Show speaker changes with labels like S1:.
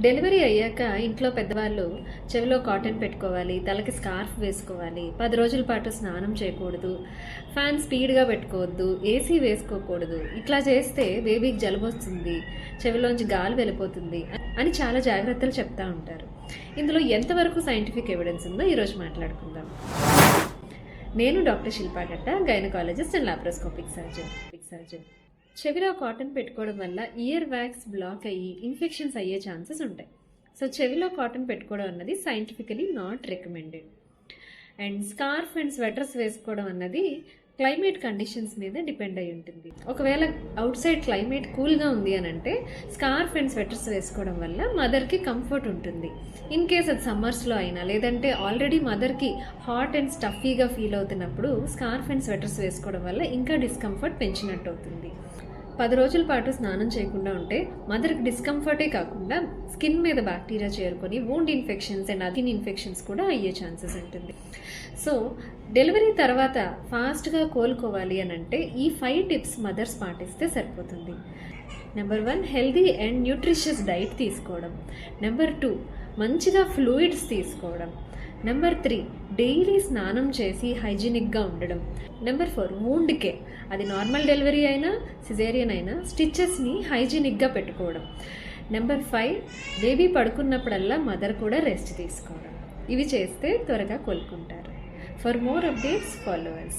S1: Delivery అయ్యాక ఇంట్లో పెద్దవాళ్ళు చెవిలో కాటన్ పెట్టుకోవాలి, తలకి స్కార్ఫ్ వేసుకోవాలి, 10 రోజుల పాటు స్నానం చేయకూడదు, ఫ్యాన్ స్పీడ్గా పెట్టుకోవద్దు, ఏసీ వేసుకోకూడదు, ఇట్లా చేస్తే బేబీకి జలుబు వస్తుంది, చెవిలోంచి గాలి వెళ్ళిపోతుంది అని చాలా జాగ్రత్తలు చెప్తా ఉంటారు. ఇందులో ఎంతవరకు సైంటిఫిక్ ఎవిడెన్స్ ఉందో ఈరోజు మాట్లాడుకుందాం. నేను డాక్టర్ శిల్పా గట్ట, గైనకాలజిస్ట్ అండ్ లాప్రోస్కోపిక్ సర్జన్. చెవిలో కాటన్ పెట్టుకోవడం వల్ల ఇయర్ వ్యాక్స్ బ్లాక్ అయ్యి ఇన్ఫెక్షన్స్ అయ్యే ఛాన్సెస్ ఉంటాయి. సో చెవిలో కాటన్ పెట్టుకోవడం అన్నది scientifically not recommended. And scarf and sweaters వేసుకోవడం అన్నది క్లైమేట్ కండిషన్స్ మీద డిపెండ్ అయి ఉంటుంది. ఒకవేళ అవుట్ సైడ్ క్లైమేట్ కూల్గా ఉంది అని అంటే స్కార్ఫ్ అండ్ స్వెటర్స్ వేసుకోవడం వల్ల మదర్కి కంఫర్ట్ ఉంటుంది. ఇన్ కేస్ అది సమ్మర్స్లో అయినా, లేదంటే ఆల్రెడీ మదర్కి హాట్ అండ్ స్టఫీగా ఫీల్ అవుతున్నప్పుడు స్కార్ఫ్ అండ్ స్వెటర్స్ వేసుకోవడం వల్ల ఇంకా డిస్కంఫర్ట్ పెంచినట్టు అవుతుంది. 10 రోజుల పాటు స్నానం చేయకుండా ఉంటే మదర్కి డిస్కంఫర్టే కాకుండా స్కిన్ మీద బ్యాక్టీరియా చేరుకొని wound infections and again infections కూడా అయ్యే ఛాన్సెస్ ఉంటుంది. సో డెలివరీ తర్వాత ఫాస్ట్గా కోలుకోవాలి అని అంటే ఈ 5 టిప్స్ మదర్స్ పాటిస్తే సరిపోతుంది. Number 1, healthy and nutritious diet తీసుకోవడం. నెంబర్ 2, మంచిగా ఫ్లూయిడ్స్ తీసుకోవడం. నెంబర్ 3, డైలీ స్నానం చేసి హైజీనిక్గా ఉండడం. Number 4, wound care. అది నార్మల్ డెలివరీ అయినా సిజేరియన్ అయినా స్టిచెస్ని హైజీనిక్గా పెట్టుకోవడం. నెంబర్ 5, బేబీ పడుకున్నప్పుడల్లా మదర్ కూడా రెస్ట్ తీసుకోవడం. ఇవి చేస్తే త్వరగా కోలుకుంటారు. For more updates follow us.